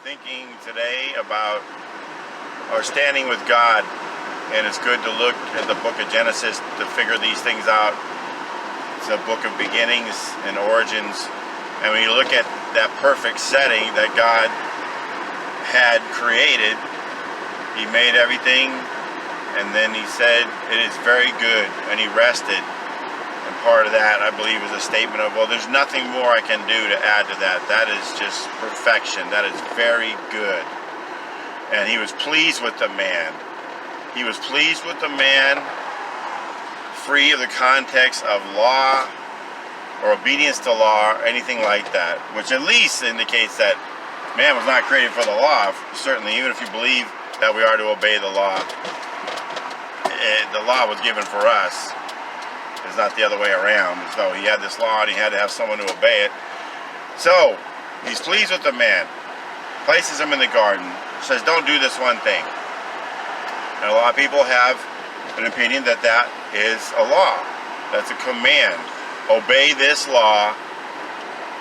thinking today about our standing with God, and it's good to look at the book of Genesis to figure these things out. It's a book of beginnings and origins, and when you look at that perfect setting that God had created, He made everything, and then He said, "It is very good," and He rested. And part of that, I believe, is a statement of, well, there's nothing more I can do to add to that. That is just perfection. That is very good. And He was pleased with the man. He was pleased with the man, free of the context of law or obedience to law or anything like that, which at least indicates that man was not created for the law. Certainly, even if you believe that we are to obey the law was given for us. It's not the other way around. So He had this law and He had to have someone to obey it. So He's pleased with the man, places him in the garden, says, don't do this one thing. And a lot of people have an opinion that that is a law. That's a command. Obey this law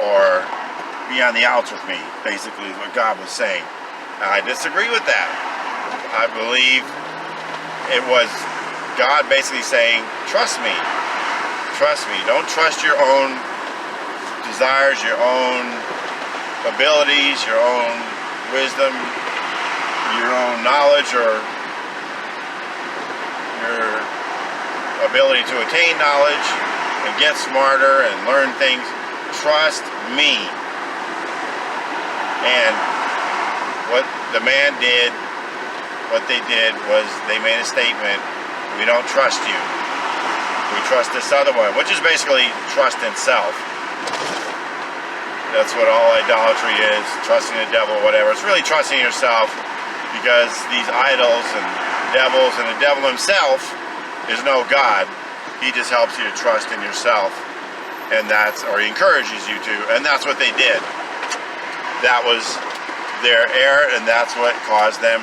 or be on the outs with me, basically is what God was saying. I disagree with that. I believe it was God basically saying, trust me. Trust me. Don't trust your own desires, your own abilities, your own wisdom, your own knowledge, or your ability to attain knowledge and get smarter and learn things. Trust me. And what the man did, what they did was they made a statement, we don't trust you. We trust this other one, which is basically trust in self. That's what all idolatry is, trusting the devil, whatever. It's really trusting yourself, because these idols and devils, and the devil himself is no God. He just helps you to trust in yourself, and or he encourages you to, and that's what they did. That was their error, and that's what caused them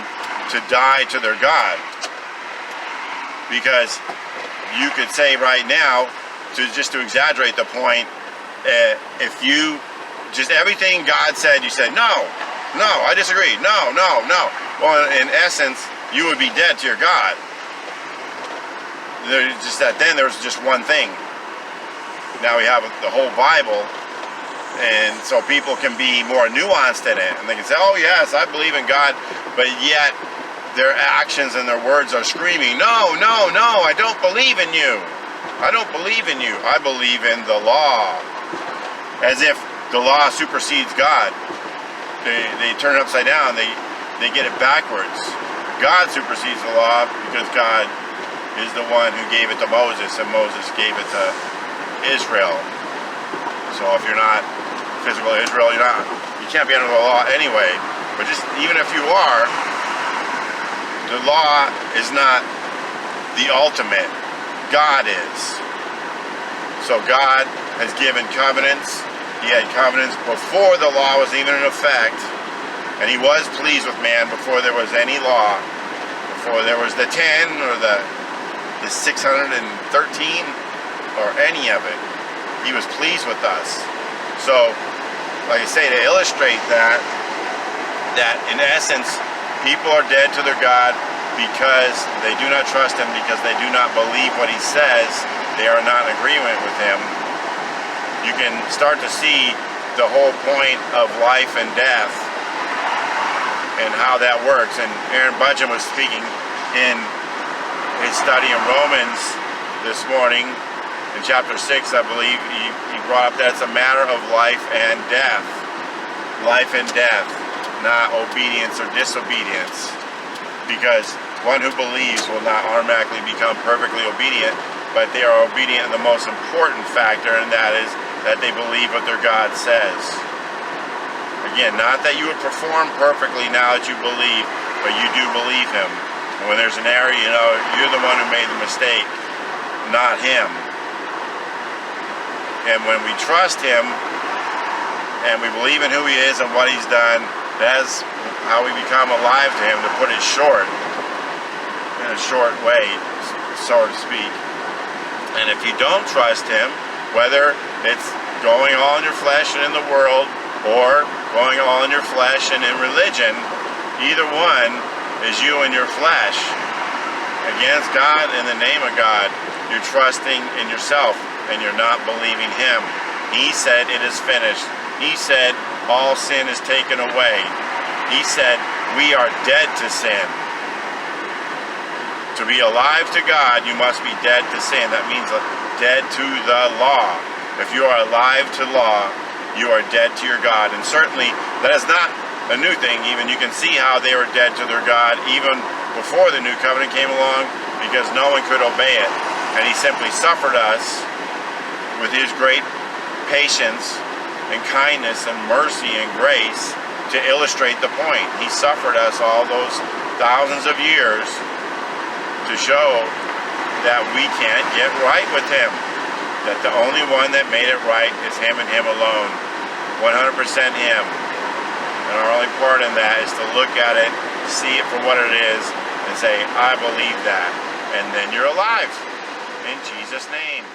to die to their God. Because you could say right now, just to exaggerate the point, if you just everything God said, you said, no, I disagree, no. Well, in essence, you would be dead to your God. Then there was just one thing. Now we have the whole Bible, and so people can be more nuanced in it, and they can say, oh yes, I believe in God, but yet their actions and their words are screaming, no, I don't believe in you. I don't believe in you. I believe in the law. As if the law supersedes God. They turn it upside down. They get it backwards. God supersedes the law because God is the one who gave it to Moses, and Moses gave it to Israel. So if you're not physical Israel, you can't be under the law anyway. But just even if you are, the law is not the ultimate. God is. So God has given covenants. He had covenants before the law was even in effect. And He was pleased with man before there was any law. Before there was the 10 or the 613 or any of it. He was pleased with us. So, like I say, to illustrate that in essence, people are dead to their God because they do not trust Him, because they do not believe what He says. They are not in agreement with Him. You can start to see the whole point of life and death and how that works. And Aaron Budgen was speaking in his study in Romans this morning in chapter 6, I believe. He brought up that it's a matter of life and death. Life and death, not obedience or disobedience. Because one who believes will not automatically become perfectly obedient, but they are obedient in the most important factor, and that is that they believe what their God says. Again, not that you would perform perfectly now that you believe, but you do believe Him. And when there's an error, you're the one who made the mistake, not Him. And when we trust Him, and we believe in who He is and what He's done, that's how we become alive to Him, to put it short, in a short way, so to speak. And if you don't trust Him, whether it's going all in your flesh and in the world, or going all in your flesh and in religion. Either one is you and your flesh against God. In the name of God, you're trusting in yourself and you're not believing Him. He said it is finished. He said all sin is taken away. He said we are dead to sin. To be alive to God, you must be dead to sin. That means dead to the law. If you are alive to law, you are dead to your God. And certainly, that is not a new thing. Even you can see how they were dead to their God even before the new covenant came along, because no one could obey it. And He simply suffered us with His great patience and kindness and mercy and grace to illustrate the point. He suffered us all those thousands of years to show that we can't get right with Him. That the only one that made it right is Him and Him alone. 100% Him. And our only part in that is to look at it, see it for what it is, and say, I believe that. And then you're alive. In Jesus' name.